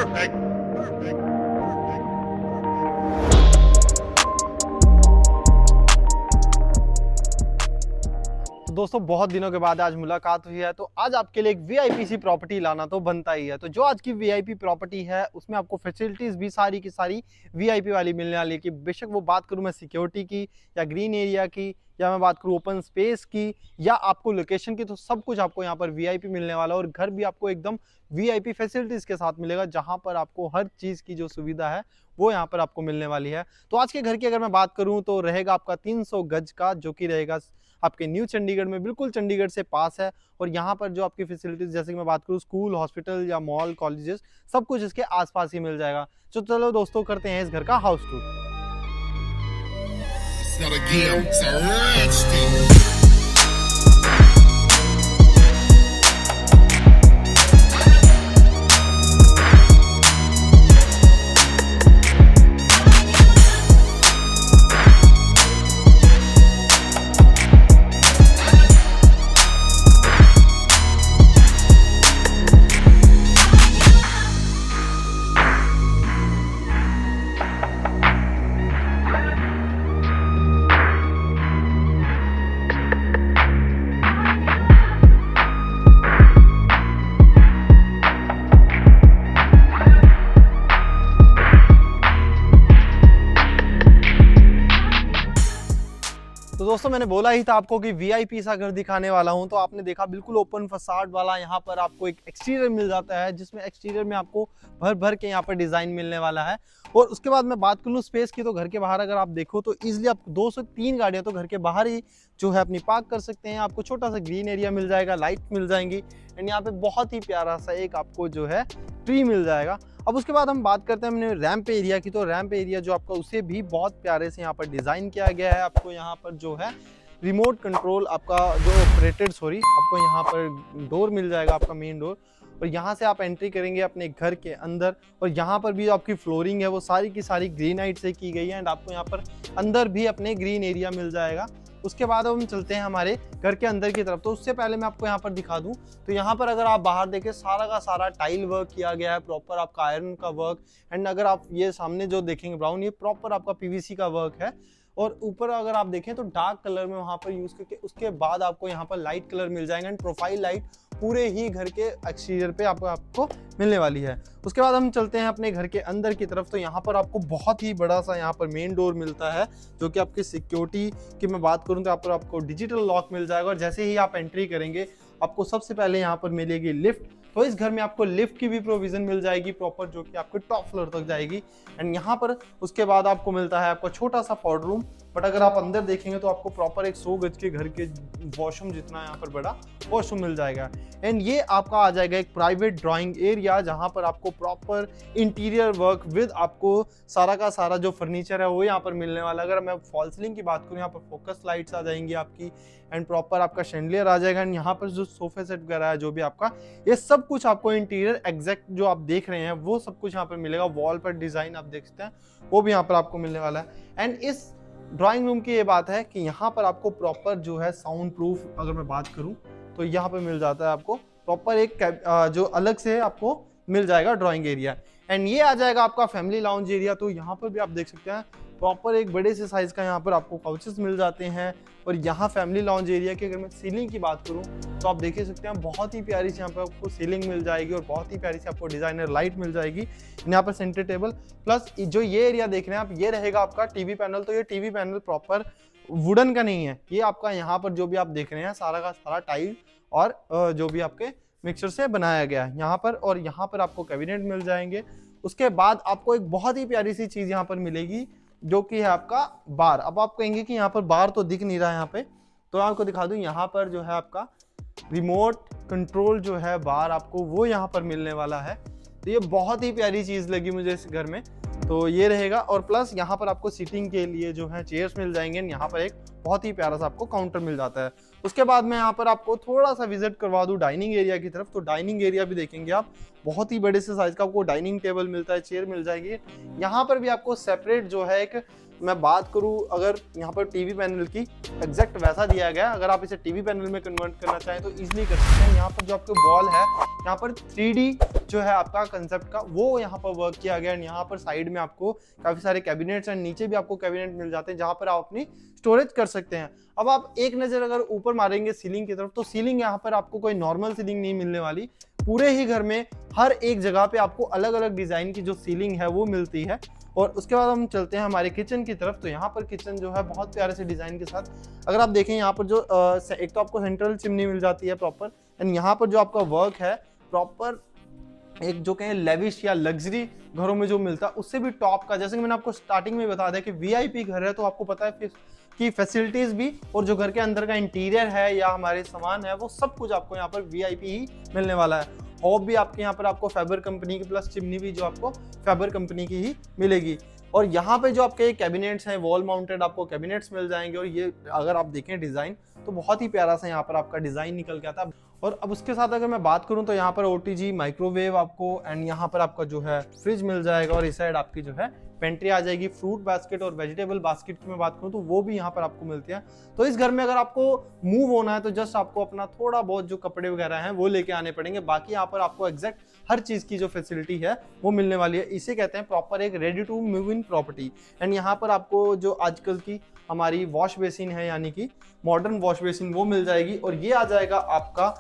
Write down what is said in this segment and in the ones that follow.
Perfect. Perfect. तो दोस्तों बहुत दिनों के बाद आज मुलाकात हुई है, तो आज आपके लिए एक वीआईपी सी प्रॉपर्टी लाना तो बनता ही है। तो जो आज की वीआईपी प्रॉपर्टी है उसमें आपको फैसिलिटीज भी सारी की सारी वीआईपी वाली मिलने वाली है। कि बेशक वो बात करूं मैं सिक्योरिटी की या ग्रीन एरिया की या मैं बात करूं ओपन स्पेस की या आपको लोकेशन की, तो सब कुछ आपको यहाँ पर वीआईपी मिलने वाला है। और घर भी आपको एकदम वीआईपी फैसिलिटीज के साथ मिलेगा, जहां पर आपको हर चीज की जो सुविधा है वो यहाँ पर आपको मिलने वाली है। तो आज के घर की अगर मैं बात करूं तो रहेगा आपका 300 गज का, जो कि रहेगा आपके न्यू चंडीगढ़ में, बिल्कुल चंडीगढ़ से पास है। और यहाँ पर जो आपकी फैसिलिटीज, जैसे कि मैं बात करूँ स्कूल, हॉस्पिटल या मॉल, कॉलेजेस, सब कुछ इसके आसपास ही मिल जाएगा। तो चलो दोस्तों करते हैं इस घर का house tour. It's not a game, it's a rich thing. तो दोस्तों मैंने बोला ही था आपको कि वीआईपी सा घर दिखाने वाला हूं। तो आपने देखा बिल्कुल ओपन फसाड वाला यहाँ पर आपको एक एक्सटीरियर मिल जाता है, जिसमें एक्सटीरियर में आपको भर भर के यहाँ पर डिजाइन मिलने वाला है। और उसके बाद मैं बात कर लूँ स्पेस की, तो घर के बाहर अगर आप देखो तो इजिली आप 2 से 3 गाड़ियां तो घर के बाहर ही जो है अपनी पार्क कर सकते हैं। आपको छोटा सा ग्रीन एरिया मिल जाएगा, लाइट मिल जाएंगी, एंड यहाँ पे बहुत ही प्यारा सा एक आपको जो है ट्री मिल जाएगा। अब उसके बाद हम बात करते हैं हमने रैंप एरिया की। तो रैंप एरिया जो आपका, उसे भी बहुत प्यारे से यहाँ पर डिज़ाइन किया गया है। आपको यहाँ पर जो है रिमोट कंट्रोल आपका जो ऑपरेटेड आपको यहाँ पर डोर मिल जाएगा, आपका मेन डोर। और यहाँ से आप एंट्री करेंगे अपने घर के अंदर, और यहाँ पर भी आपकी फ्लोरिंग है वो सारी की सारी ग्रेनाइट से की गई है। एंड आपको यहाँ पर अंदर भी अपने ग्रीन एरिया मिल जाएगा। उसके बाद हम चलते हैं हमारे घर के अंदर की तरफ। तो उससे पहले मैं आपको यहाँ पर दिखा दूं, तो यहाँ पर अगर आप बाहर देखें सारा का सारा टाइल वर्क किया गया है, प्रॉपर आपका आयरन का वर्क। एंड अगर आप ये सामने जो देखेंगे ब्राउन, ये प्रॉपर आपका पीवीसी का वर्क है। और ऊपर अगर आप देखें तो डार्क कलर में वहां पर यूज करके उसके बाद आपको यहाँ पर लाइट कलर मिल जाएंगे। एंड प्रोफाइल लाइट पूरे ही घर के एक्सटीरियर पे आपको मिलने वाली है। उसके बाद हम चलते हैं अपने घर के अंदर की तरफ। तो यहाँ पर आपको बहुत ही बड़ा सा यहाँ पर मेन डोर मिलता है, जो कि आपकी सिक्योरिटी की मैं बात करूँ तो यहाँ पर आपको डिजिटल लॉक मिल जाएगा। और जैसे ही आप एंट्री करेंगे आपको सबसे पहले यहाँ पर मिलेगी लिफ्ट। तो इस घर में आपको लिफ्ट की भी प्रोविजन मिल जाएगी प्रॉपर, जो कि आपके टॉप फ्लोर तक जाएगी। एंड यहाँ पर उसके बाद आपको मिलता है आपका छोटा सा पॉड रूम। बट अगर आप अंदर देखेंगे तो आपको प्रॉपर एक 100 गज के घर के वॉशरूम जितना यहाँ पर बड़ा वॉशरूम मिल जाएगा। एंड ये आपका आ जाएगा एक प्राइवेट ड्राइंग एरिया, जहाँ पर आपको प्रॉपर इंटीरियर वर्क विद आपको सारा का सारा जो फर्नीचर है वो यहाँ पर मिलने वाला है। अगर मैं फॉल सीलिंग की बात करूँ, यहाँ पर फोकस लाइट्स आ जाएंगी आपकी, एंड प्रॉपर आपका शैंडलियर आ जाएगा। एंड यहाँ पर जो सोफे सेट वगैरह है जो भी आपका, ये सब कुछ आपको इंटीरियर एग्जैक्ट जो आप देख रहे हैं वो सब कुछ यहाँ पर मिलेगा। वॉल पर डिजाइन आप देख सकते हैं वो भी यहाँ पर आपको मिलने वाला है। एंड इस ड्राइंग रूम की ये बात है कि यहाँ पर आपको प्रॉपर जो है साउंड प्रूफ अगर मैं बात करूँ तो यहाँ पर मिल जाता है आपको प्रॉपर एक जो अलग से आपको मिल जाएगा ड्राइंग एरिया। एंड ये आ जाएगा आपका फैमिली लाउंज एरिया। तो यहाँ पर भी आप देख सकते हैं प्रॉपर एक बड़े से साइज का यहाँ पर आपको काउचेस मिल जाते हैं। और यहाँ फैमिली लाउंज एरिया की अगर मैं सीलिंग की बात करूँ तो आप देख सकते हैं बहुत ही प्यारी सी यहाँ पर आपको सीलिंग मिल जाएगी, और बहुत ही प्यारी सी आपको डिजाइनर लाइट मिल जाएगी। यहाँ पर सेंटर टेबल प्लस जो ये एरिया देख रहे हैं आप, ये रहेगा आपका टीवी पैनल। तो ये टीवी पैनल प्रॉपर वुडन का नहीं है, ये आपका यहाँ पर जो भी आप देख रहे हैं सारा का सारा टाइल और जो भी आपके मिक्सचर से बनाया गया है यहाँ पर। और यहाँ पर आपको कैबिनेट मिल जाएंगे। उसके बाद आपको एक बहुत ही प्यारी सी चीज यहाँ पर मिलेगी, जो कि है आपका बार। अब आप कहेंगे कि यहाँ पर बार तो दिख नहीं रहा है यहाँ पे, तो आपको दिखा दूं यहाँ पर जो है आपका रिमोट कंट्रोल जो है बार आपको वो यहाँ पर मिलने वाला है। तो ये बहुत ही प्यारी चीज लगी मुझे इस घर में। तो ये रहेगा, और प्लस यहाँ पर आपको सीटिंग के लिए जो है चेयर्स मिल जाएंगे। यहाँ पर एक बहुत ही प्यारा सा आपको काउंटर मिल जाता है। उसके बाद मैं यहाँ पर आपको थोड़ा सा विजिट करवा दूं डाइनिंग एरिया की तरफ। तो डाइनिंग एरिया भी देखेंगे आप, बहुत ही बड़े से साइज का आपको डाइनिंग टेबल मिलता है, चेयर मिल जाएगी। यहाँ पर भी आपको सेपरेट जो है एक मैं बात करूं अगर यहाँ पर टीवी पैनल की, एग्जैक्ट वैसा दिया गया है। अगर आप इसे टीवी पैनल में कन्वर्ट करना चाहें तो इजीली कर सकते हैं। यहाँ पर जो आपके वॉल है, यहाँ पर 3D जो है आपका कंसेप्ट का, वो यहाँ पर वर्क किया गया है। यहाँ पर साइड में आपको काफी सारे कैबिनेट्स एंड नीचे भी आपको कैबिनेट मिल जाते हैं जहाँ पर आप अपनी स्टोरेज कर सकते हैं। अब आप एक नजर अगर ऊपर मारेंगे सीलिंग की तरफ, तो सीलिंग यहाँ पर आपको कोई नॉर्मल सीलिंग नहीं मिलने वाली। पूरे ही घर में हर एक जगह पे आपको अलग अलग डिजाइन की जो सीलिंग है वो मिलती है। और उसके बाद हम चलते हैं हमारे किचन की तरफ। तो यहाँ पर किचन जो है बहुत प्यारे से डिजाइन के साथ, अगर आप देखें यहाँ पर जो एक तो आपको सेंट्रल चिमनी मिल जाती है प्रॉपर, एंड यहाँ पर जो आपका वर्क है प्रॉपर एक जो कहें लेविश या लग्जरी घरों में जो मिलता है उससे भी टॉप का। जैसे कि मैंने आपको स्टार्टिंग में बता दिया कि वीआईपी घर है, तो आपको पता है कि फैसिलिटीज भी और जो घर के अंदर का इंटीरियर है या हमारे सामान है वो सब कुछ आपको यहाँ पर वीआईपी ही मिलने वाला है। हॉब भी आपके यहाँ पर आपको फैबर कंपनी की, प्लस चिमनी भी जो आपको फैबर कंपनी की ही मिलेगी। और यहाँ पे जो आपके कैबिनेट्स हैं, वॉल माउंटेड आपको कैबिनेट्स मिल जाएंगे। और ये अगर आप देखें डिजाइन तो बहुत ही प्यारा सा यहाँ पर आपका डिजाइन निकल के आता है। और अब उसके साथ अगर मैं बात करूं तो यहाँ पर ओटीजी माइक्रोवेव आपको, एंड यहाँ पर आपका जो है फ्रिज मिल जाएगा। और इस साइड आपकी जो है पेंट्री आ जाएगी। फ्रूट बास्केट और वेजिटेबल बास्केट की मैं बात करूं तो वो भी यहाँ पर आपको मिलती है। तो इस घर में अगर आपको मूव होना है तो जस्ट आपको अपना थोड़ा बहुत जो कपड़े वगैरह हैं वो लेके आने पड़ेंगे। बाकी यहाँ पर आपको एग्जैक्ट हर चीज की जो फैसिलिटी है वो मिलने वाली है। इसे कहते हैं प्रॉपर एक ready to move in property. And यहाँ पर आपको जो आजकल की हमारी वॉश बेसिन है, यानी कि मॉडर्न वॉश बेसिन, वो मिल जाएगी। और ये आ जाएगा आपका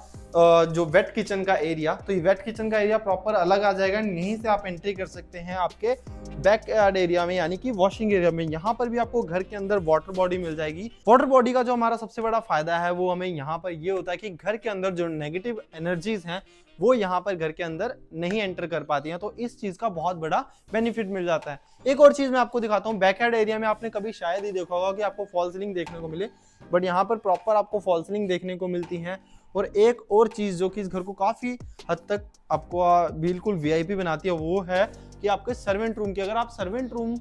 जो वेट किचन का एरिया। तो ये वेट किचन का एरिया प्रॉपर अलग आ जाएगा। यहीं से आप एंट्री कर सकते हैं आपके बैक यार्ड एरिया में, यानी कि वॉशिंग एरिया में। यहाँ पर भी आपको घर के अंदर वाटर बॉडी मिल जाएगी। वाटर बॉडी का जो हमारा सबसे बड़ा फायदा है वो हमें यहाँ पर ये होता है कि घर के अंदर जो नेगेटिव एनर्जीज हैं वो यहाँ पर घर के अंदर नहीं एंटर कर पाती हैं। तो इस चीज का बहुत बड़ा बेनिफिट मिल जाता है। एक और चीज मैं आपको दिखाता हूँ। बैकयार्ड एरिया में आपने कभी शायद ही देखा होगा कि आपको फॉल सीलिंग देखने को मिले, बट यहाँ पर प्रॉपर आपको फॉल सीलिंग देखने को मिलती है। और एक और चीज जो कि इस घर को काफी हद तक आपको बिल्कुल वीआईपी बनाती है वो है कि आपके सर्वेंट रूम की, अगर आप सर्वेंट रूम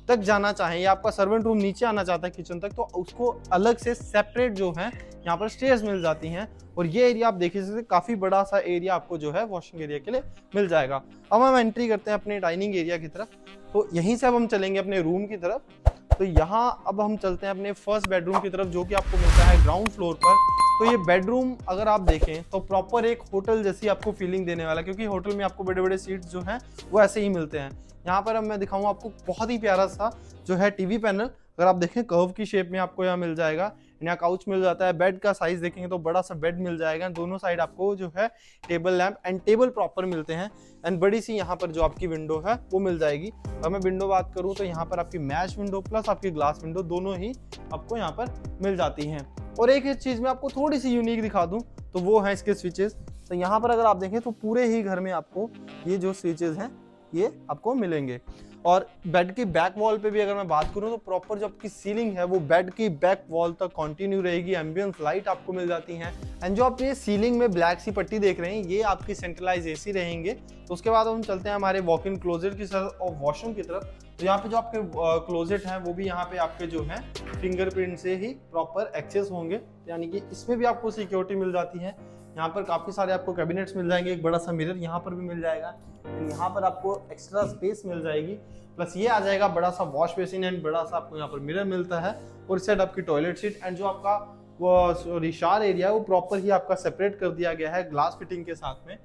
तक जाना चाहें या आपका सर्वेंट रूम नीचे आना चाहता है किचन तक, तो उसको अलग से सेपरेट जो है यहाँ पर स्टेयर्स मिल जाती हैं। और ये एरिया आप देख सकते हैं, काफी बड़ा सा एरिया आपको जो है वॉशिंग एरिया के लिए मिल जाएगा। अब हम एंट्री करते हैं अपने डाइनिंग एरिया की तरफ। तो यहीं से अब हम चलेंगे अपने रूम की तरफ। तो यहाँ अब हम चलते हैं अपने फर्स्ट बेडरूम की तरफ, जो कि आपको मिलता है ग्राउंड फ्लोर पर। तो ये बेडरूम अगर आप देखें तो प्रॉपर एक होटल जैसी आपको फीलिंग देने वाला है, क्योंकि होटल में आपको बड़े बड़े सीट्स जो हैं वो ऐसे ही मिलते हैं। यहाँ पर अब मैं दिखाऊंगा आपको बहुत ही प्यारा सा जो है टीवी पैनल। अगर आप देखें कर्व की शेप में आपको यहाँ मिल जाएगा। यहाँ काउच मिल जाता है। बेड का साइज देखेंगे तो बड़ा सा बेड मिल जाएगा। दोनों साइड आपको जो है table lamp and table proper मिलते हैं। एंड बड़ी सी यहाँ पर जो आपकी विंडो है वो मिल जाएगी। अगर मैं विंडो बात करूँ तो यहाँ पर आपकी मैश विंडो प्लस आपकी ग्लास विंडो दोनों ही आपको यहाँ पर मिल जाती हैं। और एक चीज मैं आपको थोड़ी सी यूनिक दिखा दूं तो वो है इसके स्विचेस। तो यहाँ पर अगर आप देखें तो पूरे ही घर में आपको ये जो स्विचेस हैं ये आपको मिलेंगे। और बेड की बैक वॉल पे भी अगर मैं बात करूं तो प्रॉपर जो आपकी सीलिंग है वो बेड की बैक वॉल तक कंटिन्यू रहेगी। एम्बियंस लाइट आपको मिल जाती हैं। एंड जो आप ये सीलिंग में ब्लैक सी पट्टी देख रहे हैं ये आपकी सेंट्रलाइज एसी रहेंगे। तो उसके बाद हम चलते हैं हमारे वॉक इन क्लोजेट की तरफ और वॉशरूम की तरफ। तो यहाँ पे जो आपके क्लोजेट हैं वो भी यहाँ पे आपके जो है फिंगरप्रिंट से ही प्रॉपर एक्सेस होंगे, यानी कि इसमें भी आपको सिक्योरिटी मिल जाती है। यहाँ पर काफी सारे आपको कैबिनेट्स मिल जाएंगे। एक बड़ा सा मिरर यहाँ पर भी मिल जाएगा। यहाँ पर आपको एक्स्ट्रा स्पेस मिल जाएगी। प्लस ये आ जाएगा बड़ा सा वॉश बेसिन एंड बड़ा सा आपको यहाँ पर मिरर मिलता है। और इस साइड आपकी टॉयलेट सीट एंड जो आपका वो रिशार एरिया है वो प्रॉपर ही आपका सेपरेट कर दिया गया है ग्लास फिटिंग के साथ में।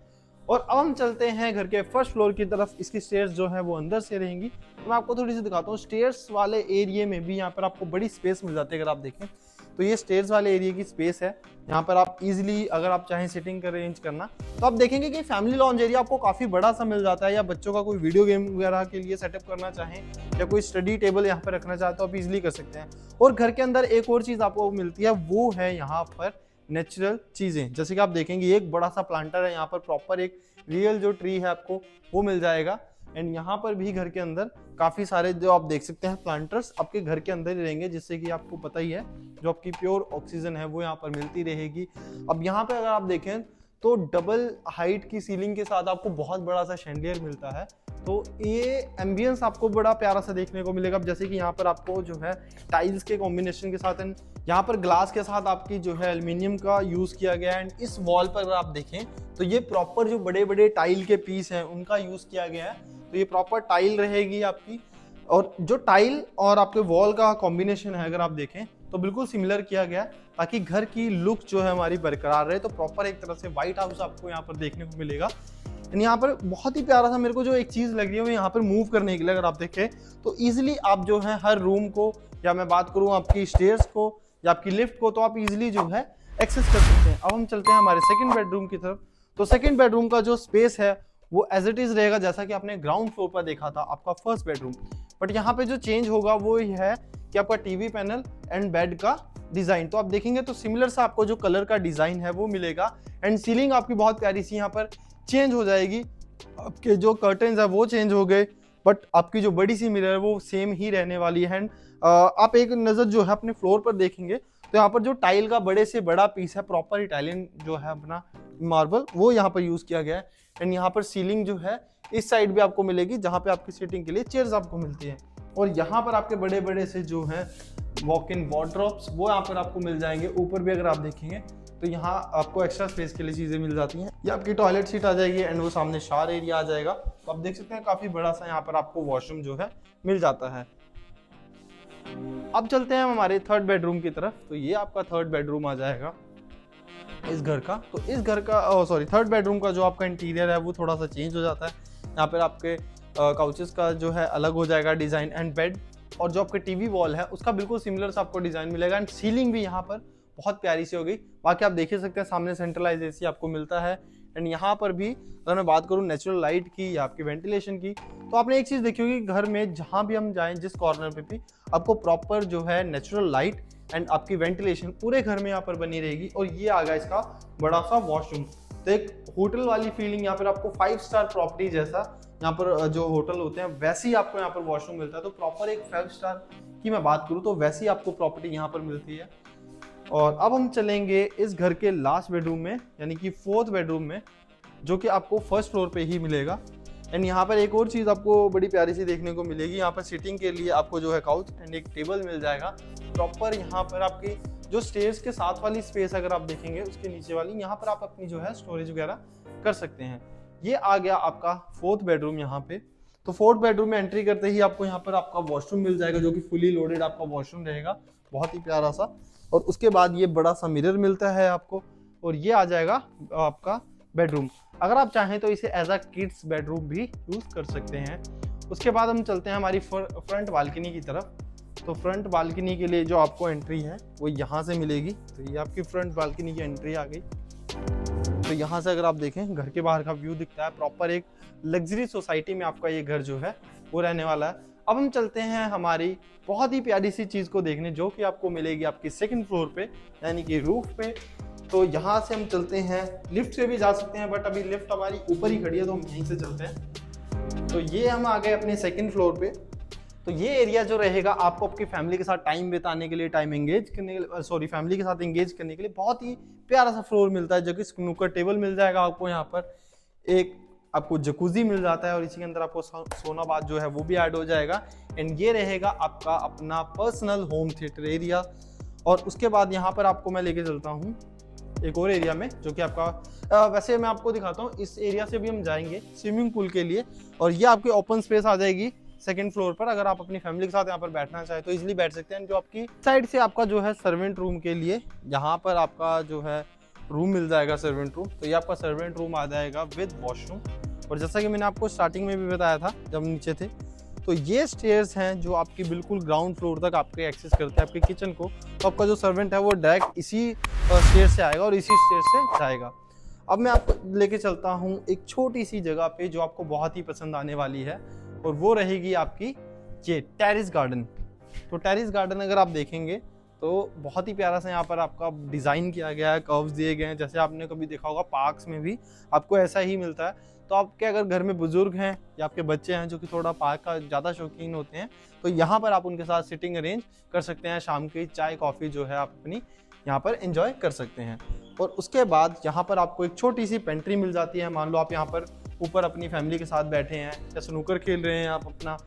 और अब हम चलते हैं घर के फर्स्ट फ्लोर की तरफ। इसकी स्टेयर्स जो है वो अंदर से रहेंगी। तो मैं आपको थोड़ी सी दिखाता हूँ। स्टेयर्स वाले एरिया में भी यहाँ पर आपको बड़ी स्पेस मिल जाती है। अगर आप देखें तो ये स्टेयर्स वाले एरिया की स्पेस है। यहाँ पर आप इजीली अगर आप चाहें सिटिंग कर अरेंज करना तो आप देखेंगे कि फैमिली लॉन्ज एरिया आपको काफी बड़ा सा मिल जाता है। या बच्चों का कोई वीडियो गेम वगैरह के लिए सेटअप करना चाहें या कोई स्टडी टेबल यहाँ पर रखना चाहते हो आप इजीली कर सकते हैं। और घर के अंदर एक और चीज आपको मिलती है वो है यहाँ पर नेचुरल चीजें। जैसे कि आप देखेंगे एक बड़ा सा प्लांटर है। यहाँ पर प्रॉपर एक रियल जो ट्री है आपको वो मिल जाएगा। एंड यहाँ पर भी घर के अंदर काफी सारे जो आप देख सकते हैं प्लांटर्स आपके घर के अंदर ही रहेंगे, जिससे कि आपको पता ही है जो आपकी प्योर ऑक्सीजन है वो यहाँ पर मिलती रहेगी। अब यहाँ पे अगर आप देखें तो डबल हाइट की सीलिंग के साथ आपको बहुत बड़ा सा शैंडिलियर मिलता है। तो ये एम्बियंस आपको बड़ा प्यारा सा देखने को मिलेगा। जैसे कि यहाँ पर आपको जो है टाइल्स के कॉम्बिनेशन के साथ एंड यहाँ पर ग्लास के साथ आपकी जो है एल्युमिनियम का यूज किया गया है। एंड इस वॉल पर अगर आप देखें तो ये प्रॉपर जो बड़े बड़े टाइल के पीस हैं उनका यूज किया गया है। तो ये प्रॉपर टाइल रहेगी आपकी और जो टाइल और आपके वॉल का कॉम्बिनेशन है अगर आप देखें तो बिल्कुल सिमिलर किया गया है ताकि घर की लुक जो है हमारी बरकरार रहे। तो प्रॉपर एक तरह से व्हाइट हाउस आपको यहाँ पर देखने को मिलेगा। एंड यहाँ पर बहुत ही प्यारा सा मेरे को जो एक चीज़ लग रही है वो यहाँ पर मूव करने के लिए अगर आप देखें तो ईजिली आप जो है हर रूम को, या मैं बात करूँ आपकी स्टेयर्स को या आपकी लिफ्ट को, तो आप इजिली जो है एक्सेस कर सकते हैं। अब हम चलते हैं हमारे सेकंड बेडरूम की तरफ। तो सेकंड बेडरूम का जो स्पेस है वो एज इट इज रहेगा जैसा कि आपने ग्राउंड फ्लोर पर देखा था आपका फर्स्ट बेडरूम, बट यहाँ पे जो चेंज होगा वो ये है कि आपका टीवी पैनल एंड बेड का डिजाइन, तो आप देखेंगे तो सिमिलर सा आपको जो कलर का डिजाइन है वो मिलेगा। एंड सीलिंग आपकी बहुत प्यारी सी यहाँ पर चेंज हो जाएगी। आपके जो कर्टन्स है वो चेंज हो गए, बट आपकी जो बड़ी सी मिरर है वो सेम ही रहने वाली है। एंड आप एक नज़र जो है अपने फ्लोर पर देखेंगे तो यहाँ पर जो टाइल का बड़े से बड़ा पीस है, प्रॉपर इटालियन जो है अपना मार्बल, वो यहाँ पर यूज किया गया है। एंड यहाँ पर सीलिंग जो है इस साइड भी आपको मिलेगी जहाँ पे आपकी सीटिंग के लिए चेयर्स आपको मिलती हैं। और यहाँ पर आपके बड़े बड़े से जो है वॉक इन वार्डरोब्स वो यहाँ पर आपको मिल जाएंगे। ऊपर भी अगर आप देखेंगे तो यहाँ आपको एक्स्ट्रा स्पेस के लिए चीज़ें मिल जाती हैं। ये आपकी टॉयलेट सीट आ जाएगी एंड वो सामने शावर एरिया आ जाएगा। तो आप देख सकते हैं काफ़ी बड़ा सा यहाँ पर आपको वॉशरूम जो है मिल जाता है। अब चलते हैं हमारे थर्ड बेडरूम की तरफ। तो ये आपका थर्ड बेडरूम आ जाएगा इस घर का। तो इस घर का थर्ड बेडरूम का जो आपका इंटीरियर है वो थोड़ा सा चेंज हो जाता है। यहाँ पर आपके काउचेस का जो है अलग हो जाएगा डिज़ाइन, एंड बेड और जो आपके टीवी वॉल है उसका बिल्कुल सिमिलर सा आपको डिज़ाइन मिलेगा। एंड सीलिंग भी यहाँ पर बहुत प्यारी सी होगी। बाकी आप देख ही सकते हैं सामने सेंट्रलाइज एसी आपको मिलता है। एंड यहाँ पर भी अगर मैं बात करूँ नेचुरल लाइट की या आपकी वेंटिलेशन की, तो आपने एक चीज़ देखी होगी घर में जहाँ भी हम जाएं जिस कॉर्नर पे भी आपको प्रॉपर जो है नेचुरल लाइट एंड आपकी वेंटिलेशन पूरे घर में यहाँ पर बनी रहेगी। और ये आ गया इसका बड़ा सा वॉशरूम। तो एक होटल वाली फीलिंग यहाँ पर आपको 5 स्टार प्रॉपर्टी जैसा यहाँ पर जो होटल होते हैं वैसे ही आपको यहाँ पर वॉशरूम मिलता है। तो प्रॉपर एक 5 स्टार की मैं बात करूँ तो वैसी आपको प्रॉपर्टी यहाँ पर मिलती है। और अब हम चलेंगे इस घर के लास्ट बेडरूम में, यानी कि फोर्थ बेडरूम में, जो कि आपको फर्स्ट फ्लोर पे ही मिलेगा। एंड यहाँ पर एक और चीज़ आपको बड़ी प्यारी सी देखने को मिलेगी। यहाँ पर सिटिंग के लिए आपको जो है काउच एंड एक टेबल मिल जाएगा प्रॉपर। यहाँ पर आपकी जो स्टेयर्स के साथ वाली स्पेस अगर आप देखेंगे उसके नीचे वाली, यहाँ पर आप अपनी जो है स्टोरेज वगैरह कर सकते हैं। ये आ गया आपका फोर्थ बेडरूम यहाँ पे। तो फोर्थ बेडरूम में एंट्री करते ही आपको यहाँ पर आपका वॉशरूम मिल जाएगा जो कि फुली लोडेड आपका वॉशरूम रहेगा, बहुत ही प्यारा सा। और उसके बाद ये बड़ा सा मिरर मिलता है आपको, और ये आ जाएगा आपका बेडरूम। अगर आप चाहें तो इसे एज अ किड्स बेडरूम भी यूज कर सकते हैं। उसके बाद हम चलते हैं हमारी फ्रंट बालकनी की तरफ। तो फ्रंट बालकनी के लिए जो आपको एंट्री है वो यहाँ से मिलेगी। तो ये आपकी फ्रंट बालकनी की एंट्री आ गई। तो यहाँ से अगर आप देखें घर के बाहर का व्यू दिखता है। प्रॉपर एक लग्जरी सोसाइटी में आपका ये घर जो है वो रहने वाला है। अब हम चलते हैं हमारी बहुत ही प्यारी सी चीज़ को देखने, जो कि आपको मिलेगी आपकी सेकंड फ्लोर पे, यानी कि रूफ पे। तो यहाँ से हम चलते हैं, लिफ्ट से भी जा सकते हैं बट अभी लिफ्ट हमारी ऊपर ही खड़ी है तो हम यहीं से चलते हैं। तो ये हम आ गए अपने सेकंड फ्लोर पे। तो ये एरिया जो रहेगा आपको आपकी फैमिली के साथ टाइम बिताने के लिए, फैमिली के साथ एंगेज करने के लिए बहुत ही प्यारा सा फ्लोर मिलता है, जो कि स्नूकर टेबल मिल जाएगा आपको। यहाँ पर एक आपको जकूजी मिल जाता है और इसी के अंदर आपको सोना बाथ जो है वो भी ऐड हो जाएगा। एंड ये रहेगा आपका अपना पर्सनल होम थिएटर एरिया। और उसके बाद यहाँ पर आपको मैं लेके चलता हूँ एक और एरिया में, जो कि आपका वैसे मैं आपको दिखाता हूँ। इस एरिया से भी हम जाएंगे स्विमिंग पूल के लिए, और ये आपकी ओपन स्पेस आ जाएगी सेकंड फ्लोर पर। अगर आप अपनी फैमिली के साथ यहाँ पर बैठना चाहे तो इजीली बैठ सकते हैं। जो आपकी साइड से आपका जो है सर्वेंट रूम के लिए यहाँ पर आपका जो है रूम मिल जाएगा सर्वेंट रूम। तो ये आपका सर्वेंट रूम आ जाएगा विद वॉशरूम। और जैसा कि मैंने आपको स्टार्टिंग में भी बताया था जब नीचे थे, तो ये स्टेयर्स हैं जो आपकी बिल्कुल ग्राउंड फ्लोर तक आपके एक्सेस करते हैं आपके किचन को। तो आपका जो सर्वेंट है वो डायरेक्ट इसी स्टेयर से आएगा और इसी स्टेयर से जाएगा। अब मैं आपको लेके चलता हूँ एक छोटी सी जगह पे जो आपको बहुत ही पसंद आने वाली है, और वो रहेगी आपकी ये टेरेस गार्डन। तो टेरेस गार्डन अगर आप देखेंगे तो बहुत ही प्यारा सा यहाँ पर आपका डिज़ाइन किया गया है, कर्व्स दिए गए हैं, जैसे आपने कभी देखा होगा पार्क्स में भी आपको ऐसा ही मिलता है। तो आपके अगर घर में बुजुर्ग हैं या आपके बच्चे हैं जो कि थोड़ा पार्क का ज़्यादा शौकीन होते हैं, तो यहाँ पर आप उनके साथ सिटिंग अरेंज कर सकते हैं। शाम की चाय कॉफ़ी जो है आप अपनी यहाँ पर एंजॉय कर सकते हैं। और उसके बाद यहाँ पर आपको एक छोटी सी पेंट्री मिल जाती है। मान लो आप यहाँ पर ऊपर अपनी फैमिली के साथ बैठे हैं या स्नूकर खेल रहे हैं, आप अपना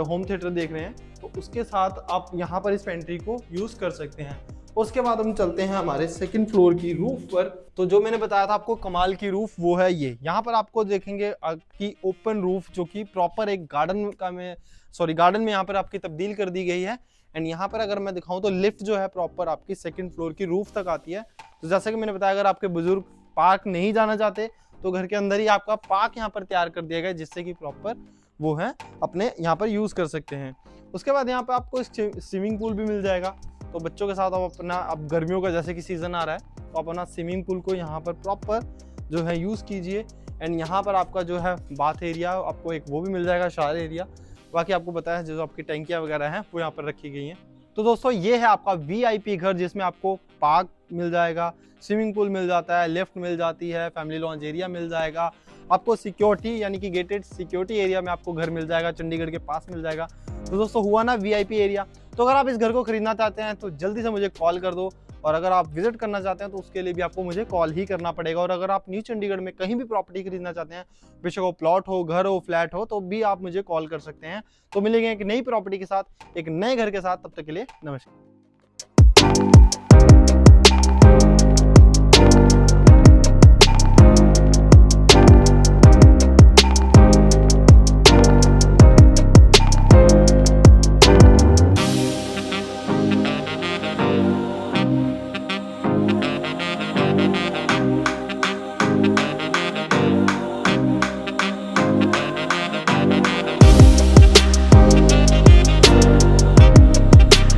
होम थिएटर देख रहे हैं, तो उसके साथ आप यहाँ पर इस पेंट्री को यूज़ कर सकते हैं। उसके बाद हम चलते हैं हमारे सेकंड फ्लोर की रूफ पर। तो जो मैंने बताया था आपको कमाल की रूफ, वो है ये। यहाँ पर आपको देखेंगे कि ओपन रूफ जो कि प्रॉपर एक गार्डन में यहाँ पर आपकी तब्दील कर दी गई है। एंड यहाँ पर अगर मैं दिखाऊं तो लिफ्ट जो है प्रॉपर आपकी सेकंड फ्लोर की रूफ तक आती है। तो जैसा कि मैंने बताया, अगर आपके बुजुर्ग पार्क नहीं जाना चाहते तो घर के अंदर ही आपका पार्क यहाँ पर तैयार कर दिया गया है, जिससे कि प्रॉपर वो है अपने यहाँ पर यूज कर सकते हैं। उसके बाद यहाँ पे आपको स्विमिंग पूल भी मिल जाएगा। तो बच्चों के साथ आप अपना, अब गर्मियों का जैसे कि सीजन आ रहा है, तो आप अपना स्विमिंग पूल को यहाँ पर प्रॉपर जो है यूज कीजिए। एंड यहाँ पर आपका जो है बाथ एरिया आपको एक वो भी मिल जाएगा, शावर एरिया। बाकी आपको पता है जो आपकी टैंकियाँ वगैरह हैं वो यहाँ पर रखी गई हैं। तो दोस्तों ये है आपका VIP घर, जिसमें आपको पार्क मिल जाएगा, स्विमिंग पूल मिल जाता है, लिफ्ट मिल जाती है, फैमिली लॉन्ज एरिया मिल जाएगा, आपको सिक्योरिटी यानी कि गेटेड सिक्योरिटी एरिया में आपको घर मिल जाएगा, चंडीगढ़ के पास मिल जाएगा। तो दोस्तों हुआ ना VIP एरिया। तो अगर आप इस घर को खरीदना चाहते हैं तो जल्दी से मुझे कॉल कर दो, और अगर आप विजिट करना चाहते हैं तो उसके लिए भी आपको मुझे कॉल ही करना पड़ेगा। और अगर आप न्यू चंडीगढ़ में कहीं भी प्रॉपर्टी खरीदना चाहते हैं, बेशक वो प्लॉट हो, घर हो, फ्लैट हो, तो भी आप मुझे कॉल कर सकते हैं। तो मिलेंगे एक नई प्रॉपर्टी के साथ, एक नए घर के साथ। तब तक के लिए नमस्कार।